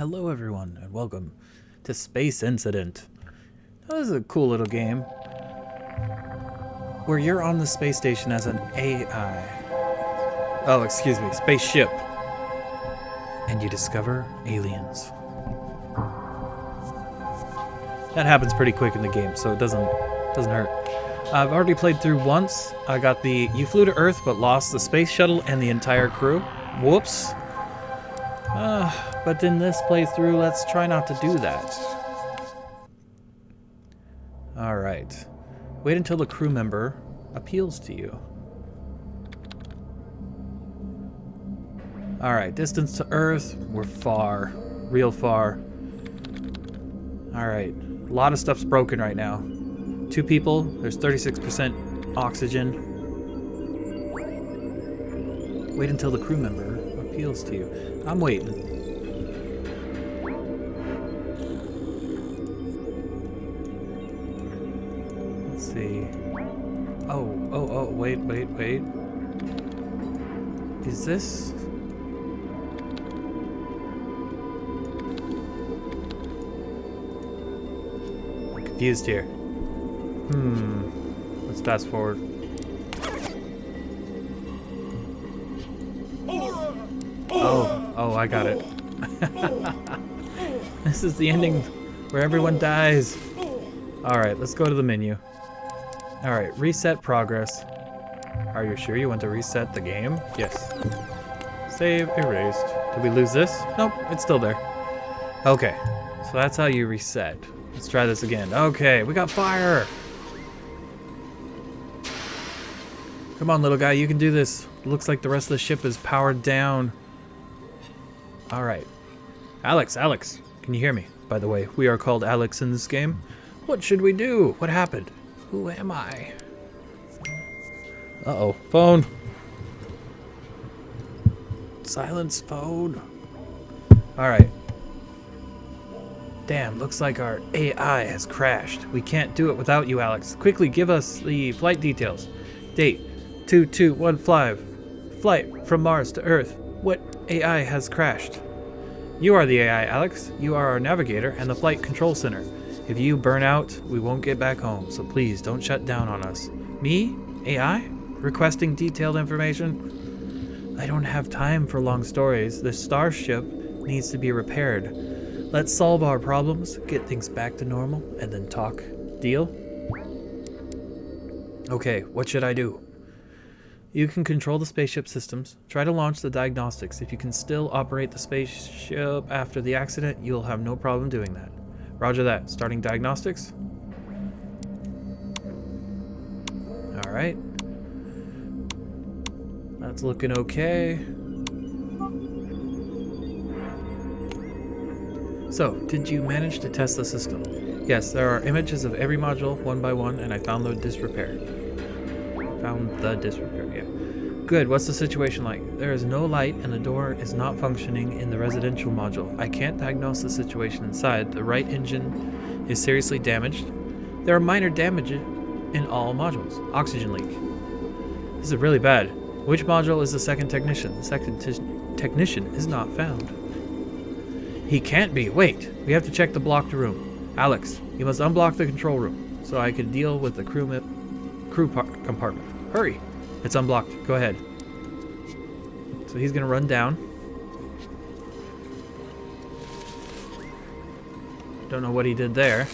Hello everyone, and welcome to Space Incident. That was a cool little game where you're on the space station as an AI. Oh, excuse me, spaceship. And you discover aliens. That happens pretty quick in the game, so it doesn't hurt. I've already played through once. I got the you flew to Earth but lost the space shuttle and the entire crew. Whoops. But in this playthrough, let's try not to do that. Alright. Wait until the crew member appeals to you. Alright, distance to Earth. We're far. Real far. Alright. A lot of stuff's broken right now. 2 people. There's 36% oxygen. Wait until the crew member appeals to you. I'm waiting. Let's see. Oh, wait. Is this? I'm confused here. Let's fast forward. Oh, I got it. This is the ending where everyone dies. Alright, let's go to the menu. Alright, reset progress. Are you sure you want to reset the game? Yes. Save erased. Did we lose this? Nope, it's still there. Okay, so that's how you reset. Let's try this again. Okay, we got fire! Come on, little guy, you can do this. Looks like the rest of the ship is powered down. Alright. Alex, can you hear me? By the way, we are called Alex in this game. What should we do? What happened? Who am I? Uh-oh. Phone. Silence phone. Alright. Damn, looks like our AI has crashed. We can't do it without you, Alex. Quickly, give us the flight details. Date, 2215. Flight from Mars to Earth. What AI has crashed? You are the AI, Alex. You are our navigator and the flight control center. If you burn out, we won't get back home, so please don't shut down on us. Me? AI? Requesting detailed information? I don't have time for long stories. The starship needs to be repaired. Let's solve our problems, get things back to normal, and then talk. Deal? Okay, what should I do? You can control the spaceship systems. Try to launch the diagnostics. If you can still operate the spaceship after the accident, you'll have no problem doing that. Roger that. Starting diagnostics. Alright. That's looking okay. So, did you manage to test the system? Yes, there are images of every module one by one, and I found the disrepair. Yeah. Good, what's the situation like? There is no light and the door is not functioning in the residential module. I can't diagnose the situation inside. The right engine is seriously damaged. There are minor damages in all modules. Oxygen leak. This is really bad. Which module is the second technician? The second technician is not found. He can't be. Wait, we have to check the blocked room. Alex, you must unblock the control room so I can deal with the crew compartment. Hurry! It's unblocked. Go ahead. So he's gonna run down. Don't know what he did there.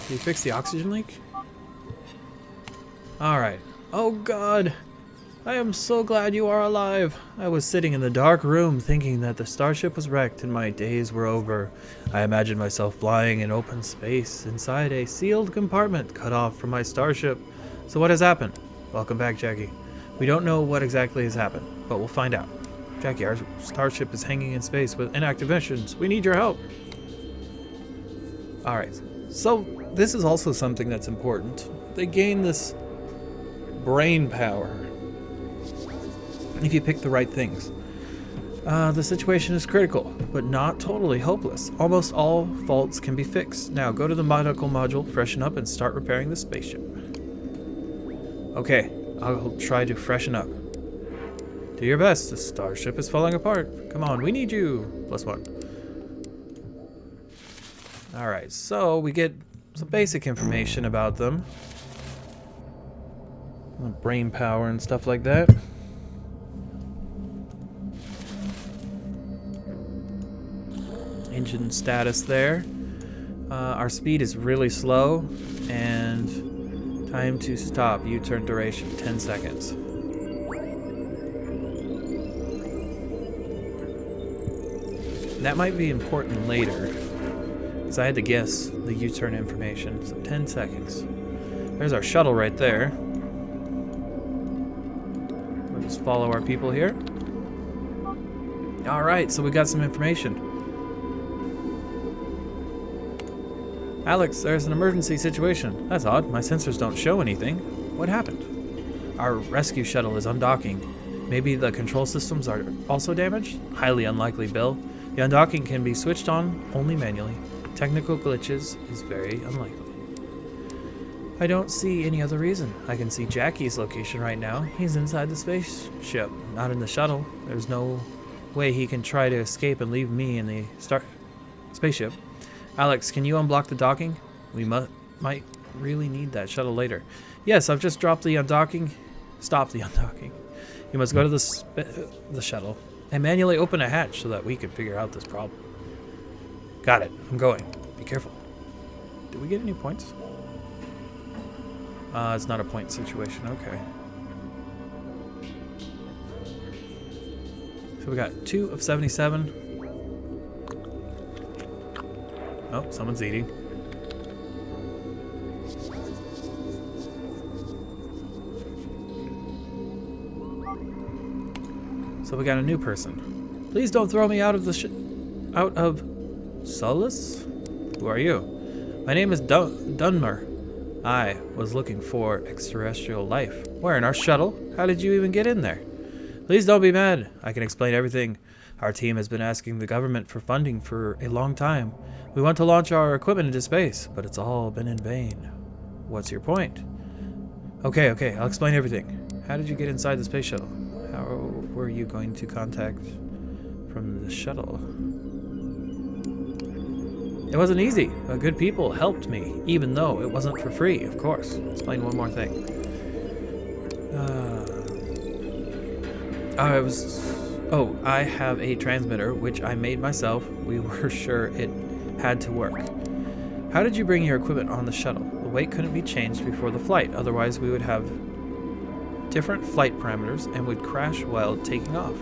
Did he fix the oxygen leak? Alright. Oh God! I am so glad you are alive. I was sitting in the dark room thinking that the starship was wrecked and my days were over. I imagined myself flying in open space inside a sealed compartment cut off from my starship. So what has happened? Welcome back, Jackie. We don't know what exactly has happened, but we'll find out. Jackie, our starship is hanging in space with inactive missions. We need your help. Alright, so this is also something that's important. They gain this brain power if you pick the right things. The situation is critical, but not totally hopeless. Almost all faults can be fixed. Now go to the medical module, freshen up, and start repairing the spaceship. Okay, I'll try to freshen up. Do your best. The starship is falling apart. Come on, we need you. +1. Alright, so we get some basic information about them. Brain power and stuff like that. Engine status there. Our speed is really slow, and time to stop. U-turn duration 10 seconds. That might be important later, because I had to guess the U-turn information. So 10 seconds. There's our shuttle right there. We'll just follow our people here. Alright, so we got some information. Alex, there's an emergency situation. That's odd. My sensors don't show anything. What happened? Our rescue shuttle is undocking. Maybe the control systems are also damaged? Highly unlikely, Bill. The undocking can be switched on only manually. Technical glitches is very unlikely. I don't see any other reason. I can see Jackie's location right now. He's inside the spaceship, not in the shuttle. There's no way he can try to escape and leave me in the spaceship. Alex, can you unblock the docking? We might really need that shuttle later. Yes, I've just dropped the undocking. Stop the undocking. You must go to the shuttle and manually open a hatch so that we can figure out this problem. Got it. I'm going. Be careful. Did we get any points? It's not a point situation. Okay. So we got 2 of 77. Oh, someone's eating. So we got a new person. Please don't throw me out of Solus? Who are you? My name is Dunmer. I was looking for extraterrestrial life. Where, in our shuttle? How did you even get in there? Please don't be mad. I can explain everything. Our team has been asking the government for funding for a long time. We want to launch our equipment into space, but it's all been in vain. What's your point? Okay, I'll explain everything. How did you get inside the space shuttle? How were you going to contact from the shuttle? It wasn't easy, but good people helped me, even though it wasn't for free, of course. Explain one more thing. I have a transmitter, which I made myself. We were sure it had to work. How did you bring your equipment on the shuttle? The weight couldn't be changed before the flight, otherwise we would have different flight parameters and would crash while taking off.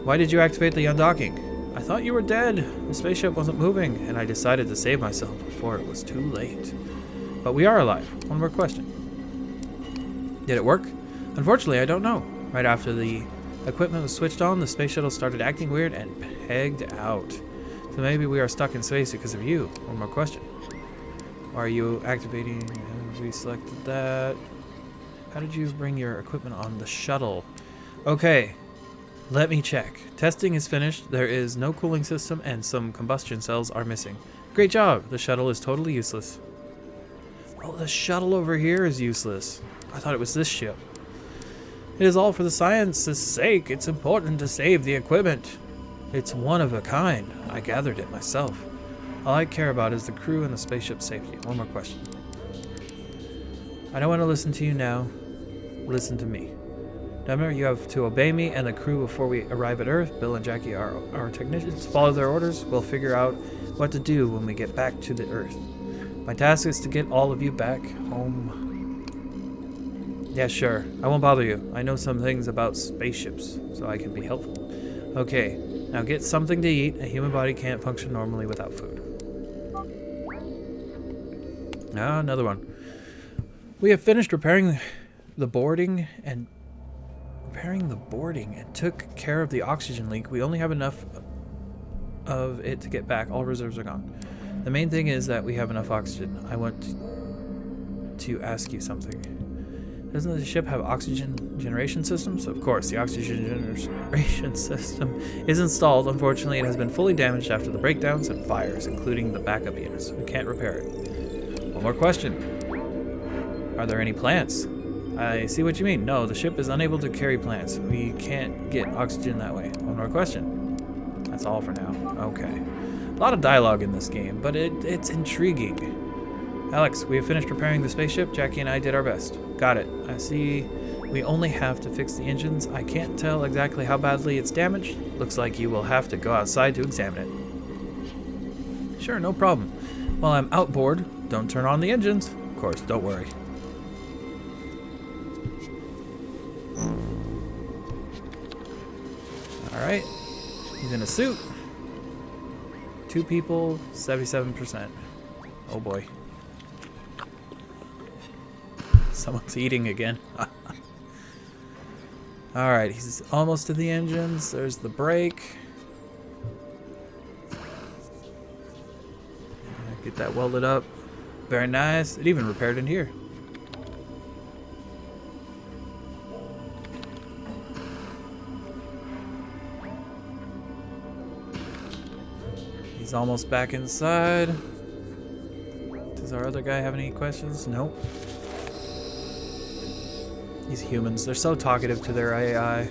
Why did you activate the undocking? I thought you were dead. The spaceship wasn't moving, and I decided to save myself before it was too late. But we are alive. One more question. Did it work? Unfortunately, I don't know. Right after the equipment was switched on, the space shuttle started acting weird and pegged out. So maybe we are stuck in space because of you. One more question. Are you activating? We selected that. How did you bring your equipment on the shuttle? Okay. Let me check. Testing is finished. There is no cooling system and some combustion cells are missing. Great job. The shuttle is totally useless. Oh, the shuttle over here is useless. I thought it was this ship. It is all for the science's sake. It's important to save the equipment. It's one of a kind. I gathered it myself. All I care about is the crew and the spaceship's safety. One more question. I don't want to listen to you now. Listen to me. Remember, you have to obey me and the crew before we arrive at Earth. Bill and Jackie are our technicians. Follow their orders. We'll figure out what to do when we get back to the Earth. My task is to get all of you back home. Yeah, sure. I won't bother you. I know some things about spaceships, so I can be helpful. Okay, now get something to eat. A human body can't function normally without food. Ah, another one. We have finished repairing the boarding and took care of the oxygen leak. We only have enough of it to get back. All reserves are gone. The main thing is that we have enough oxygen. I want to ask you something. Doesn't the ship have oxygen generation systems? Of course, the oxygen generation system is installed. Unfortunately, it has been fully damaged after the breakdowns and fires, including the backup units. We can't repair it. One more question. Are there any plants? I see what you mean. No, the ship is unable to carry plants. We can't get oxygen that way. One more question. That's all for now. Okay. A lot of dialogue in this game, but it's intriguing. Alex, we have finished preparing the spaceship. Jackie and I did our best. Got it. I see we only have to fix the engines. I can't tell exactly how badly it's damaged. Looks like you will have to go outside to examine it. Sure, no problem. While I'm outboard, don't turn on the engines. Of course, don't worry. Alright. He's in a suit. 2 people, 77%. Oh boy. Someone's eating again. Alright, he's almost to the engines. There's the brake. Get that welded up. Very nice. It even repaired in here. He's almost back inside. Does our other guy have any questions? Nope. These humans, they're so talkative to their AI.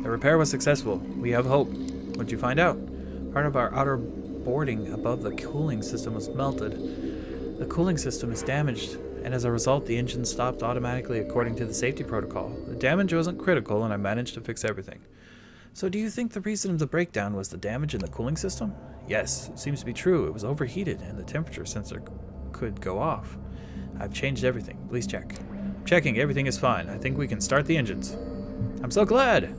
The repair was successful. We have hope. What'd you find out? Part of our outer boarding above the cooling system was melted. The cooling system is damaged, and as a result, the engine stopped automatically according to the safety protocol. The damage wasn't critical, and I managed to fix everything. So do you think the reason of the breakdown was the damage in the cooling system? Yes, it seems to be true. It was overheated, and the temperature sensor could go off. I've changed everything. Please check. Checking. Everything is fine. I think we can start the engines. I'm so glad!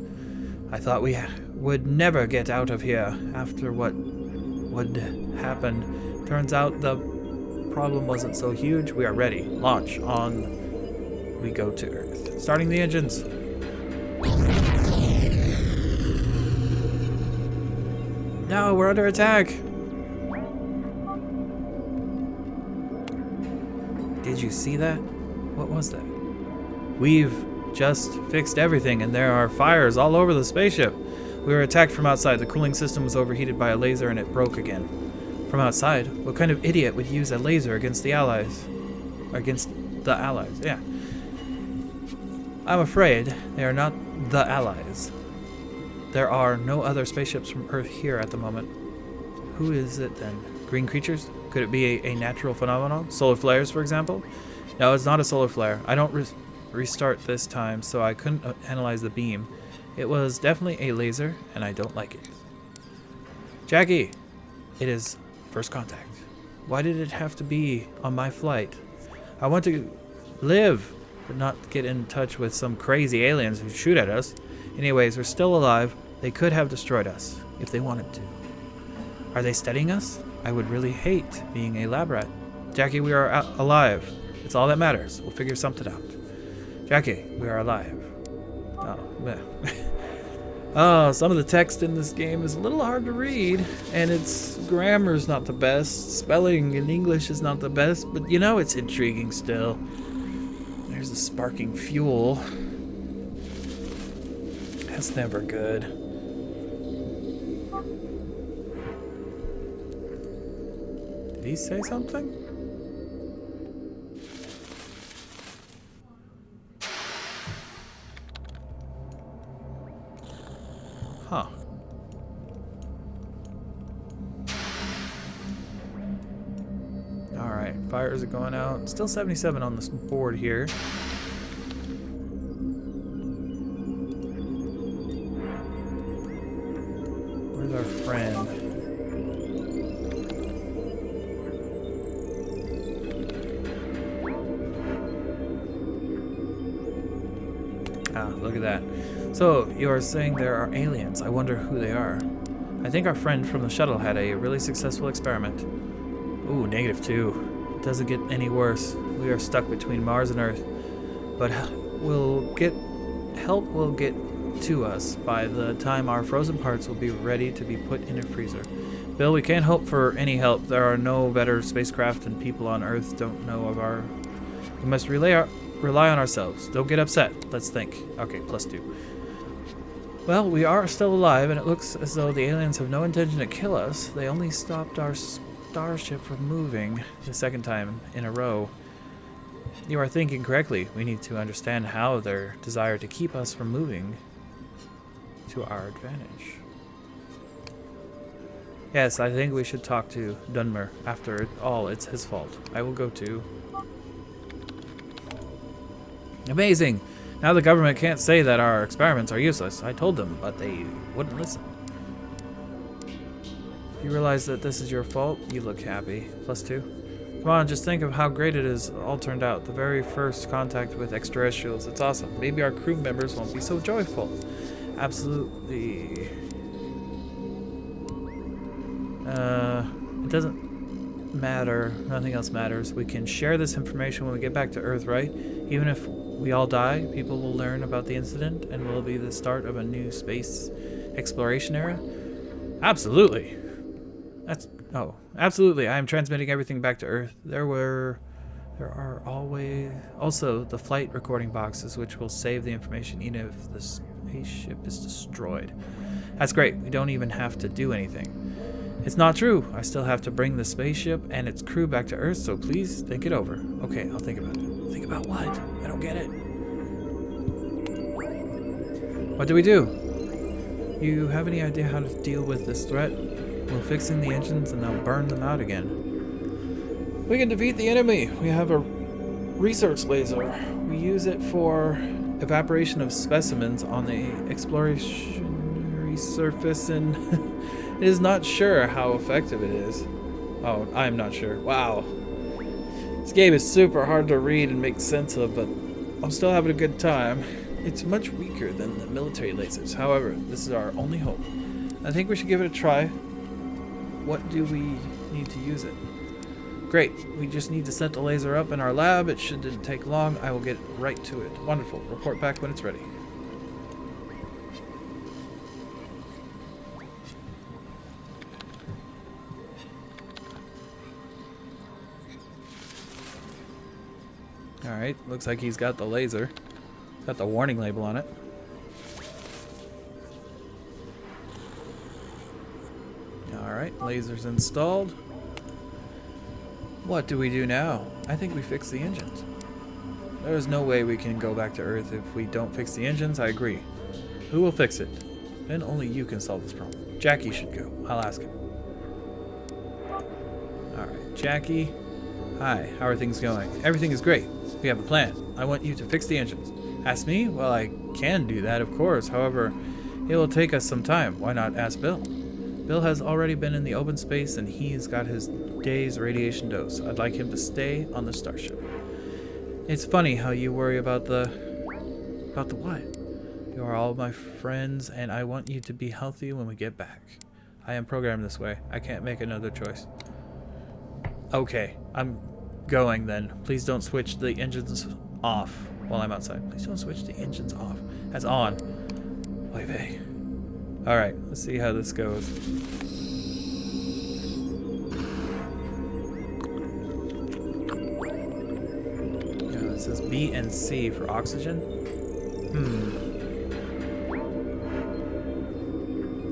I thought we would never get out of here after what would happen. Turns out the problem wasn't so huge. We are ready. Launch. On we go to Earth. Starting the engines. No, we're under attack. Did you see that? What was that? We've just fixed everything, and there are fires all over the spaceship. We were attacked from outside. The cooling system was overheated by a laser, and it broke again. From outside? What kind of idiot would use a laser against the Allies? Against the Allies, yeah. I'm afraid they are not the Allies. There are no other spaceships from Earth here at the moment. Who is it then? Green creatures? Could it be a natural phenomenon? Solar flares, for example? No, it's not a solar flare. I don't restart this time, so I couldn't analyze the beam. It was definitely a laser, and I don't like it. Jackie! It is first contact. Why did it have to be on my flight? I want to live, but not get in touch with some crazy aliens who shoot at us. Anyways, we're still alive. They could have destroyed us, if they wanted to. Are they studying us? I would really hate being a lab rat. Jackie, we are alive. It's all that matters. We'll figure something out. Jackie, we are alive. Oh, oh, some of the text in this game is a little hard to read, and its grammar's not the best. Spelling in English is not the best, but you know, it's intriguing still. There's the sparking fuel. That's never good. Did he say something? Huh. Alright, fires are going out. Still 77 on this board here. Where's our friend? Ah, look at that. So, you are saying there are aliens. I wonder who they are. I think our friend from the shuttle had a really successful experiment. Ooh, -2. It doesn't get any worse. We are stuck between Mars and Earth. But help will get to us by the time our frozen parts will be ready to be put in a freezer. Bill, we can't hope for any help. There are no better spacecraft, and people on Earth don't know of our... We must rely on ourselves. Don't get upset. Let's think. Okay, +2. Well, we are still alive, and it looks as though the aliens have no intention to kill us. They only stopped our starship from moving the second time in a row. You are thinking correctly. We need to understand how their desire to keep us from moving to our advantage. Yes, I think we should talk to Dunmer. After all, it's his fault. I will go too. Amazing! Now the government can't say that our experiments are useless. I told them, but they wouldn't listen. You realize that this is your fault? You look happy. +2. Come on, just think of how great it is all turned out. The very first contact with extraterrestrials. It's awesome. Maybe our crew members won't be so joyful. Absolutely. It doesn't matter. Nothing else matters. We can share this information when we get back to Earth, right? Even if we all die, people will learn about the incident and will be the start of a new space exploration era. Absolutely. Absolutely. I am transmitting everything back to Earth. There are always also the flight recording boxes, which will save the information even if the spaceship is destroyed. That's great. We don't even have to do anything. It's not true. I still have to bring the spaceship and its crew back to Earth, so please think it over. Okay, I'll think about it. Think about what? I don't get it. What do we do? You have any idea how to deal with this threat? We're fixing the engines and they'll burn them out again. We can defeat the enemy. We have a research laser. We use it for evaporation of specimens on the explorationary surface, and it is not sure how effective it is. Oh, I'm not sure. Wow. This game is super hard to read and make sense of, but I'm still having a good time. It's much weaker than the military lasers. However, this is our only hope. I think we should give it a try. What do we need to use it? Great. We just need to set the laser up in our lab. It shouldn't take long. I will get right to it. Wonderful. Report back when it's ready. Alright, looks like he's got the laser. Got the warning label on it. Alright, laser's installed. What do we do now? I think we fix the engines. There is no way we can go back to Earth if we don't fix the engines. I agree. Who will fix it? Then only you can solve this problem. Jackie should go. I'll ask him. Alright, Jackie. Hi, how are things going? Everything is great. We have a plan. I want you to fix the engines. Ask me? Well, I can do that, of course. However, it will take us some time. Why not ask Bill? Bill has already been in the open space and he's got his day's radiation dose. I'd like him to stay on the starship. It's funny how you worry about the what? You are all my friends and I want you to be healthy when we get back. I am programmed this way. I can't make another choice. Okay, I'm going then. Please don't switch the engines off while I'm outside. Please don't switch the engines off. That's on. Oy vey. Alright, let's see how this goes. Yeah, this is B and C for oxygen.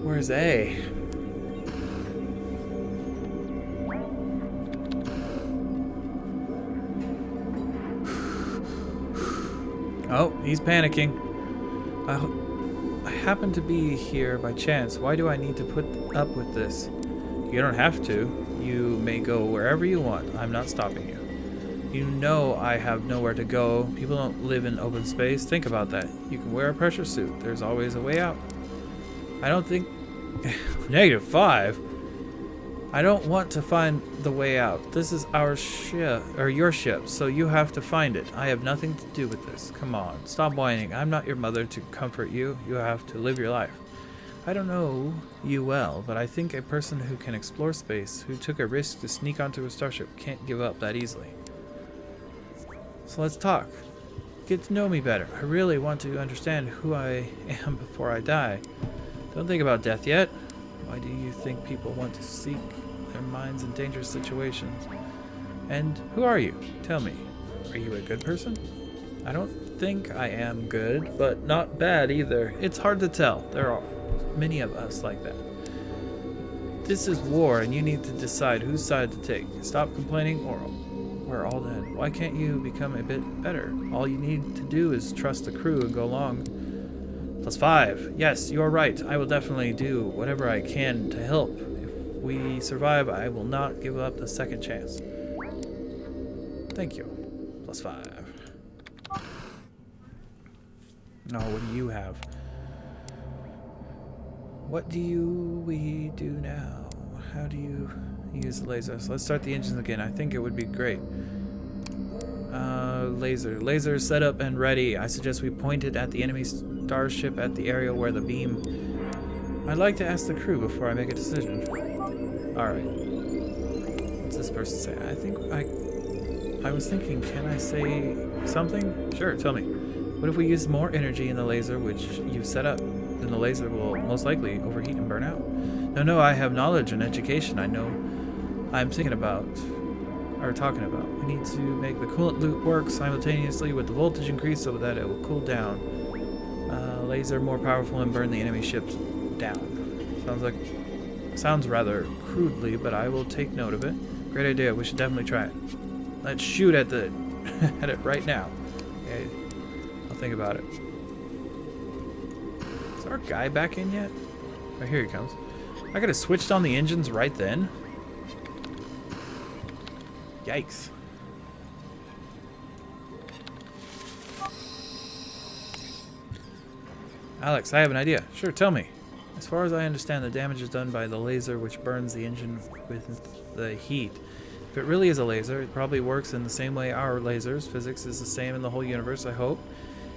Where's A? Oh, he's panicking. I happen to be here by chance. Why do I need to put up with this? You don't have to. You may go wherever you want. I'm not stopping you. You know I have nowhere to go. People don't live in open space. Think about that. You can wear a pressure suit. There's always a way out. I don't think... -5? I don't want to find the way out. This is our ship, or your ship, so you have to find it. I have nothing to do with this. Come on, stop whining. I'm not your mother to comfort you. You have to live your life. I don't know you well, but I think a person who can explore space, who took a risk to sneak onto a starship, can't give up that easily. So let's talk. Get to know me better. I really want to understand who I am before I die. Don't think about death yet. Why do you think people want to seek their minds in dangerous situations? And who are you? Tell me. Are you a good person? I don't think I am good, but not bad either. It's hard to tell. There are many of us like that. This is war, and you need to decide whose side to take. Stop complaining, or we're all dead. Why can't you become a bit better? All you need to do is trust the crew and go along. +5. Yes, you're right. I will definitely do whatever I can to help. If we survive, I will not give up the second chance. Thank you. +5. No, what do you have? What do we do now? How do you use the laser? So let's start the engines again. I think it would be great. Laser set up and ready. I suggest we point it at the enemy starship at the area where the beam. I'd like to ask the crew before I make a decision. Alright. What's this person say? I was thinking, can I say something? Sure, tell me. What if we use more energy in the laser which you set up? Then the laser will most likely overheat and burn out. No, I have knowledge and education. I know I'm thinking about, or talking about. We need to make the coolant loop work simultaneously with the voltage increase so that it will cool down. Laser more powerful and burn the enemy ships down. Sounds rather crudely, but I will take note of it. Great idea. We should definitely try it. Let's shoot at the at it right now. Okay, I'll think about it. Is our guy back in yet? Oh, here he comes. I could have switched on the engines right then. Yikes. Alex, I have an idea. Sure, tell me. As far as I understand, the damage is done by the laser which burns the engine with the heat. If it really is a laser, it probably works in the same way our lasers. Physics is the same in the whole universe, I hope.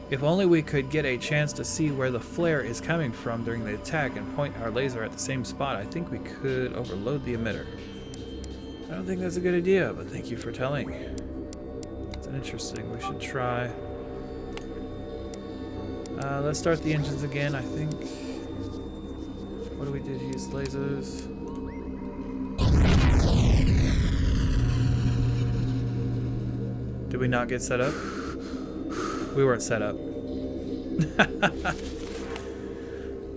If only we could get a chance to see where the flare is coming from during the attack and point our laser at the same spot, I think we could overload the emitter. I don't think that's a good idea, but thank you for telling. It's interesting. We should try. Let's start the engines again, I think. What do we do to use lasers? Did we not get set up? We weren't set up.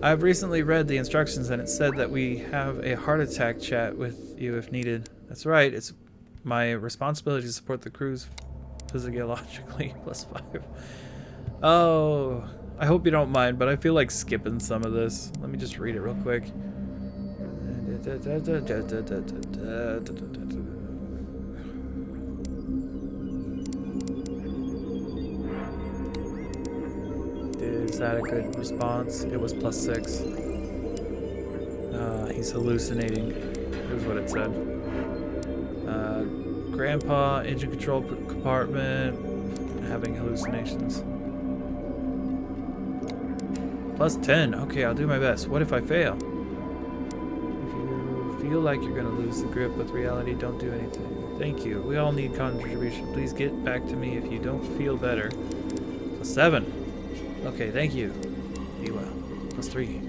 I've recently read the instructions and it said that we have a heart attack chat with you if needed. That's right, it's my responsibility to support the crews physiologically. +5. Oh, I hope you don't mind, but I feel like skipping some of this. Let me just read it real quick. Is that a good response? It was +6. He's hallucinating. Here's what it said. Grandpa, engine control compartment, having hallucinations. +10. Okay, I'll do my best. What if I fail? If you feel like you're going to lose the grip with reality, don't do anything. Thank you. We all need contribution. Please get back to me if you don't feel better. +7. Okay, thank you. Be well. +3.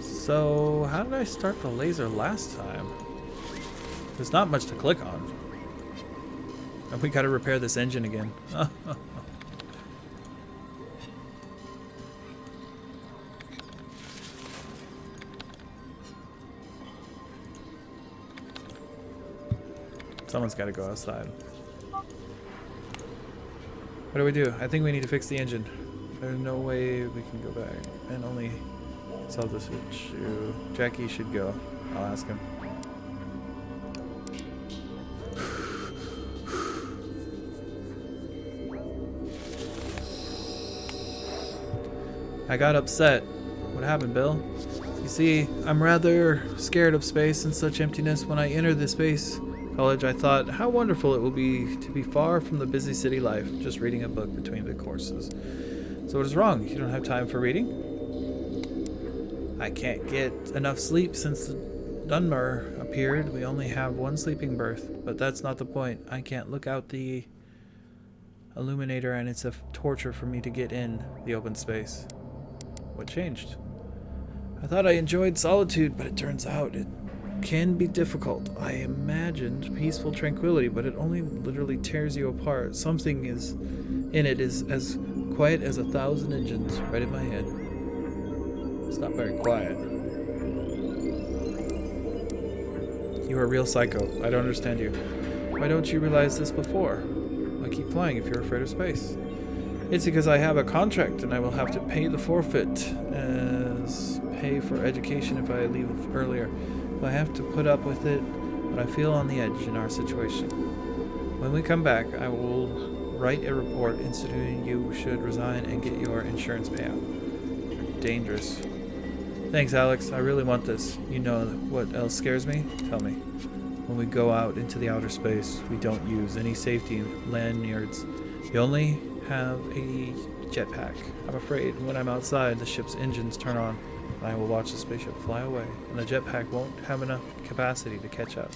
So, how did I start the laser last time? There's not much to click on. And we gotta repair this engine again. Someone's gotta go outside. What do we do? I think we need to fix the engine. There's no way we can go back. And only sell this issue. Jackie should go. I'll ask him. I got upset. What happened, Bill? You see, I'm rather scared of space and such emptiness. When I entered the space college, I thought how wonderful it will be to be far from the busy city life, just reading a book between the courses. So what is wrong? You don't have time for reading? I can't get enough sleep since the Dunmer appeared. We only have one sleeping berth, but that's not the point. I can't look out the illuminator and it's a torture for me to get in the open space. What changed? I thought I enjoyed solitude, but it turns out it can be difficult. I imagined peaceful tranquility, but it only literally tears you apart. Something is in it is as quiet as 1,000 engines right in my head. It's not very quiet. You are a real psycho. I don't understand you. Why don't you realize this before? Why keep flying if you're afraid of space? It's because I have a contract and I will have to pay the forfeit as pay for education if I leave earlier. I have to put up with it, but I feel on the edge in our situation. When we come back, I will write a report instituting you should resign and get your insurance payout. Dangerous. Thanks, Alex. I really want this. You know what else scares me? Tell me. When we go out into the outer space, we don't use any safety lanyards. You only have a jetpack. I'm afraid when I'm outside, the ship's engines turn on. I will watch the spaceship fly away, and the jetpack won't have enough capacity to catch up.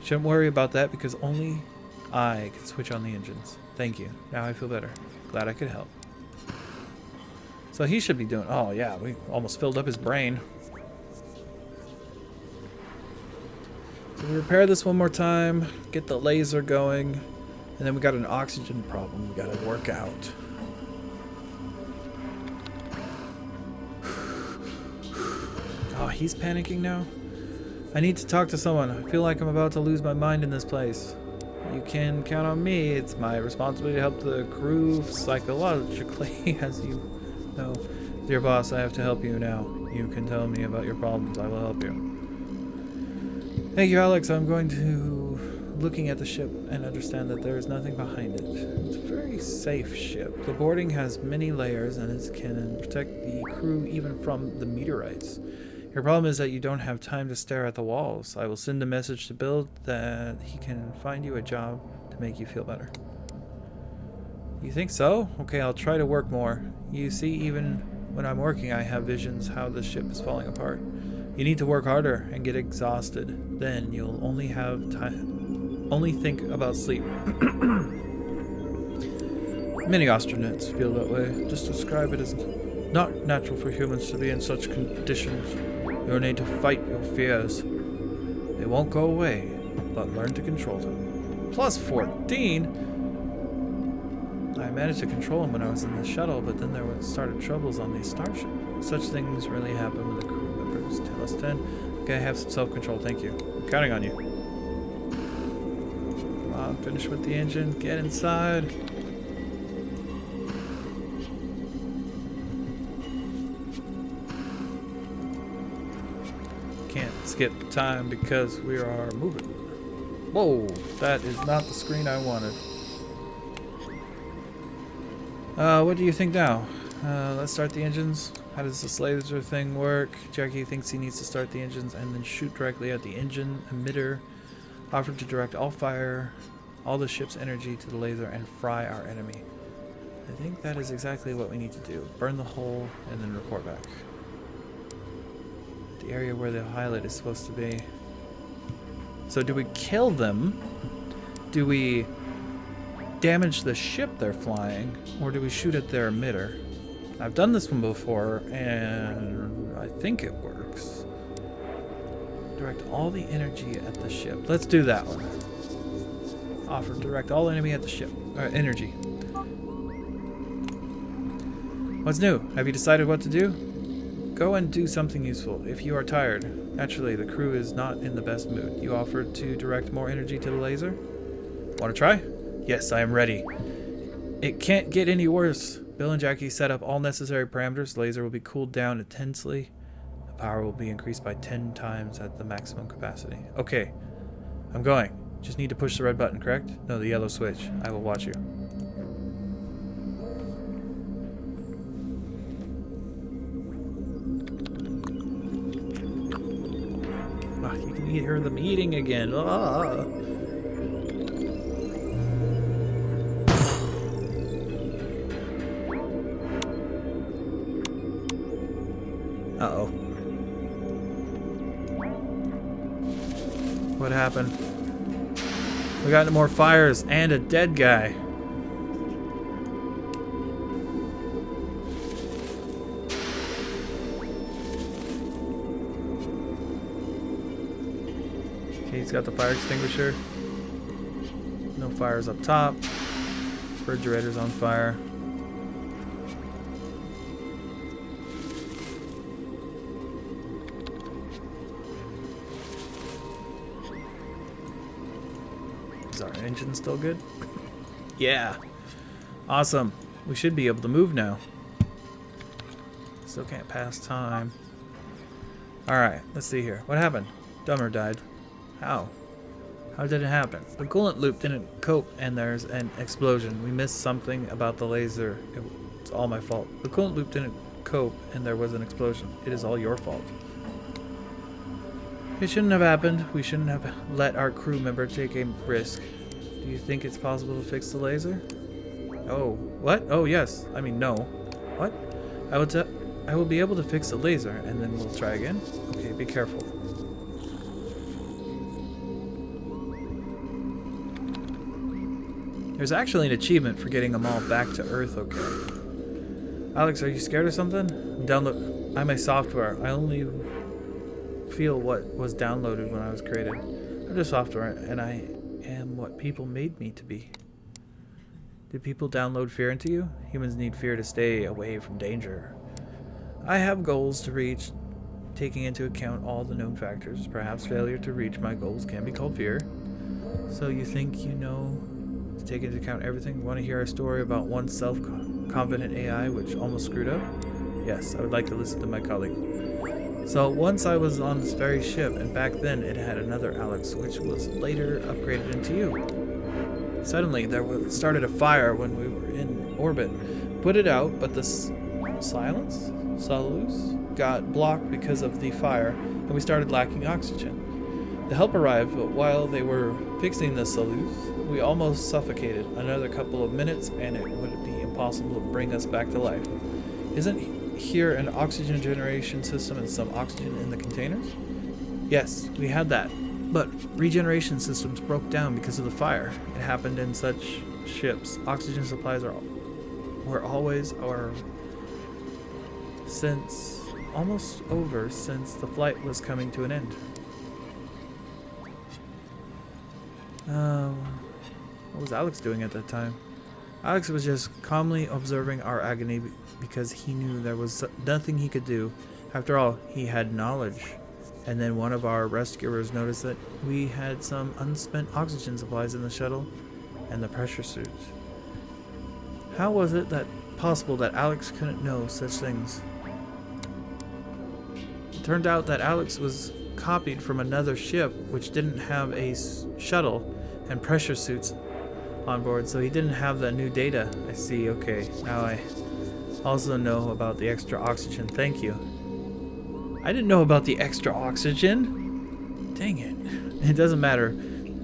Shouldn't worry about that because only I can switch on the engines. Thank you. Now I feel better. Glad I could help. So he should be doing... Oh yeah, we almost filled up his brain. So we repair this one more time, get the laser going, and then we got an oxygen problem we gotta work out. Oh, he's panicking now? I need to talk to someone. I feel like I'm about to lose my mind in this place. You can count on me. It's my responsibility to help the crew psychologically, as you know. Dear boss, I have to help you now. You can tell me about your problems. I will help you. Thank you, Alex. I'm going to looking at the ship and understand that there is nothing behind it. It's a very safe ship. The boarding has many layers and it can protect the crew even from the meteorites. Your problem is that you don't have time to stare at the walls. I will send a message to Bill that he can find you a job to make you feel better. You think so? Okay, I'll try to work more. You see, even when I'm working, I have visions how the ship is falling apart. You need to work harder and get exhausted. Then you'll only have time, only think about sleep. Many astronauts feel that way. Just describe it as not natural for humans to be in such conditions. You'll need to fight your fears. They won't go away, but learn to control them. Plus 14? I managed to control them when I was in the shuttle, but then there started troubles on the starship. Such things really happen with the crew members. Tell us 10. Okay, have some self-control, thank you. I'm counting on you. Come on, finish with the engine. Get inside. Can't skip time because we are moving. Whoa, that is not the screen I wanted. What do you think now? Let's start the engines. How does this laser thing work? Jackie thinks he needs to start the engines and then shoot directly at the engine emitter. Offered to direct all fire, all the ship's energy to the laser and fry our enemy. I think that is exactly what we need to do. Burn the hole and then report back. The area where the highlight is supposed to be. So do we kill them? Do we damage the ship they're flying? Or do we shoot at their emitter? I've done this one before and I think it works. Direct all the energy at the ship. Let's do that one. Offer direct all enemy at the ship. Energy. What's new? Have you decided what to do? Go and do something useful. If you are tired, naturally the crew is not in the best mood. You offered to direct more energy to the laser? Want to try? Yes, I am ready. It can't get any worse. Bill and Jackie set up all necessary parameters. The laser will be cooled down intensely. The power will be increased by 10 times at the maximum capacity. Okay, I'm going. Just need to push the red button, correct? No, the yellow switch. I will watch you. You can hear them eating again. Ah. Uh-oh. What happened? We got more fires and a dead guy. Okay, he's got the fire extinguisher. No fires up top. Refrigerator's on fire. Is our engine still good? Yeah. Awesome. We should be able to move now. Still can't pass time. Alright, let's see here. What happened? Dumber died. How? How did it happen? The coolant loop didn't cope and there's an explosion. We missed something about the laser. It's all my fault. The coolant loop didn't cope and there was an explosion. It is all your fault. It shouldn't have happened. We shouldn't have let our crew member take a risk. Do you think it's possible to fix the laser? Oh, what? Oh, yes. I mean, no. What? I will be able to fix the laser, and then we'll try again. Okay, be careful. There's actually an achievement for getting them all back to Earth, okay. Alex, are you scared of something? I'm a software. I only feel what was downloaded when I was created. I'm just software, and I am what people made me to be. Did people download fear into you? Humans need fear to stay away from danger. I have goals to reach, taking into account all the known factors. Perhaps failure to reach my goals can be called fear. So you think you know to take into account everything? Want to hear a story about one self-confident AI which almost screwed up? Yes, I would like to listen to my colleague. So once I was on this very ship, and back then it had another Alex, which was later upgraded into you. Suddenly there started a fire when we were in orbit. Put it out, but the silence got blocked because of the fire, and we started lacking oxygen. The help arrived, but while they were fixing the salutes, we almost suffocated. Another couple of minutes, and it would be impossible to bring us back to life. Isn't here an oxygen generation system and some oxygen in the containers? Yes, we had that, but regeneration systems broke down because of the fire. It happened in such ships. Oxygen supplies were always almost over since the flight was coming to an end. What was Alex doing at that time? Alex was just calmly observing our agony because he knew there was nothing he could do. After all, he had knowledge. And then one of our rescuers noticed that we had some unspent oxygen supplies in the shuttle and the pressure suits. How was it possible that Alex couldn't know such things? It turned out that Alex was copied from another ship which didn't have a shuttle and pressure suits on board, so he didn't have the new data. I see, okay. Now I also know about the extra oxygen. Thank you. I didn't know about the extra oxygen. Dang it. It doesn't matter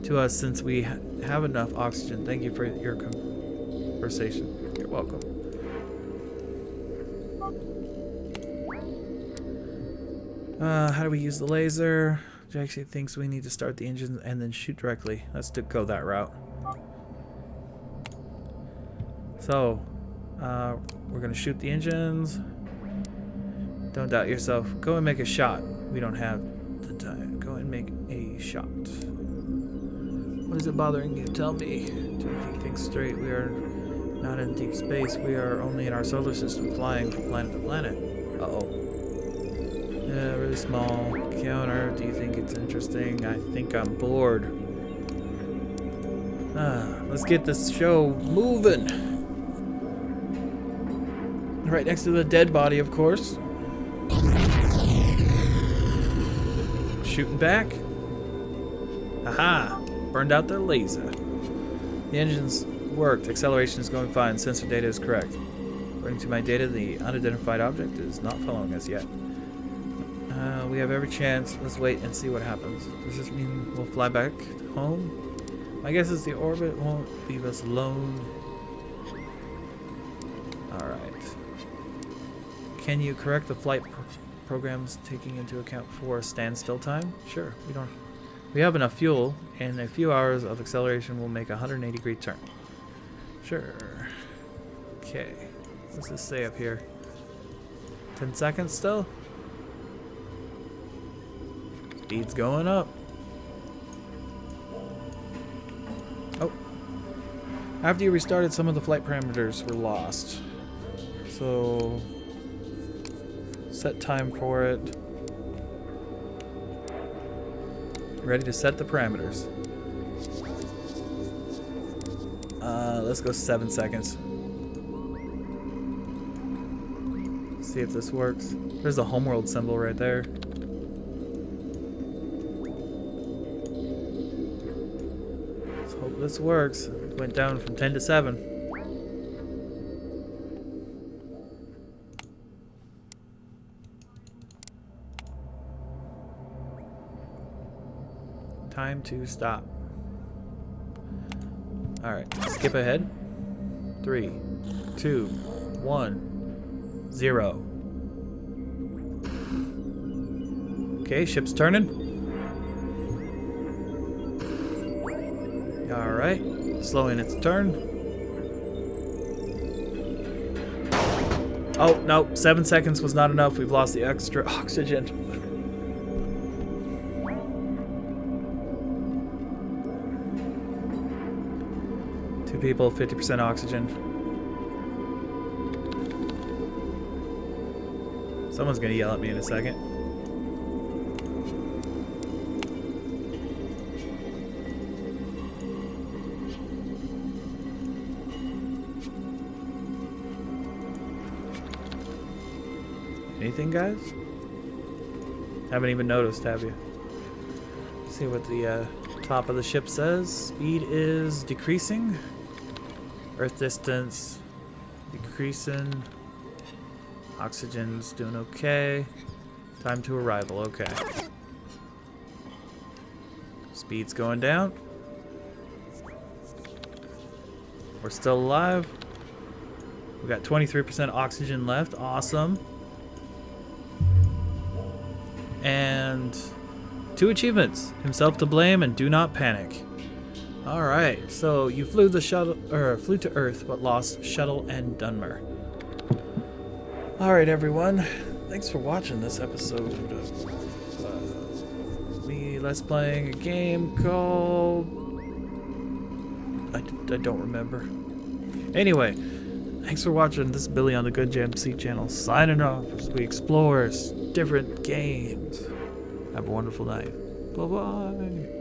to us since we have enough oxygen. Thank you for your conversation. You're welcome. How do we use the laser? Jackson thinks we need to start the engine and then shoot directly. Let's go that route. So, we're gonna shoot the engines. Don't doubt yourself. Go and make a shot. We don't have the time. Go and make a shot. What is it bothering you? Tell me. Do you keep things straight? We are not in deep space. We are only in our solar system, flying from planet to planet. Uh-oh. Yeah, really small counter. Do you think it's interesting? I think I'm bored. Let's get this show moving. Right next to the dead body, of course. Shooting back. Aha! Burned out their laser. The engines worked. Acceleration is going fine. Sensor data is correct. According to my data, the unidentified object is not following us yet. We have every chance. Let's wait and see what happens. Does this mean we'll fly back home? My guess is the orbit won't leave us alone. Alright. Can you correct the flight programs taking into account for standstill time? Sure. We have enough fuel, and a few hours of acceleration will make a 180-degree turn. Sure. Okay. What's this say up here? 10 seconds still? Speed's going up. After you restarted, some of the flight parameters were lost. So, set time for it. Ready to set the parameters. Let's go 7 seconds. See if this works. There's a homeworld symbol right there. Let's hope this works. Went down from 10 to 7. Time to stop. Alright, skip ahead. 3, 2, 1, 0. Okay, ship's turning. Alright, slowing its turn. Oh, no, 7 seconds was not enough. We've lost the extra oxygen. People, 50% oxygen. Someone's gonna yell at me in a second. Anything, guys? Haven't even noticed, have you? Let's see what the top of the ship says. Speed is decreasing. Earth distance decreasing. Oxygen's doing okay. Time to arrival, okay. Speed's going down. We're still alive. We got 23% oxygen left, awesome. And 2 achievements. Himself to blame and do not panic. Alright, so you flew the shuttle, flew to Earth, but lost shuttle and Dunmer. Alright, everyone. Thanks for watching this episode of me let's playing a game called... I don't remember. Anyway, thanks for watching. This is Billy on the Gunjamed channel, signing off as we explore different games. Have a wonderful night. Bye-bye.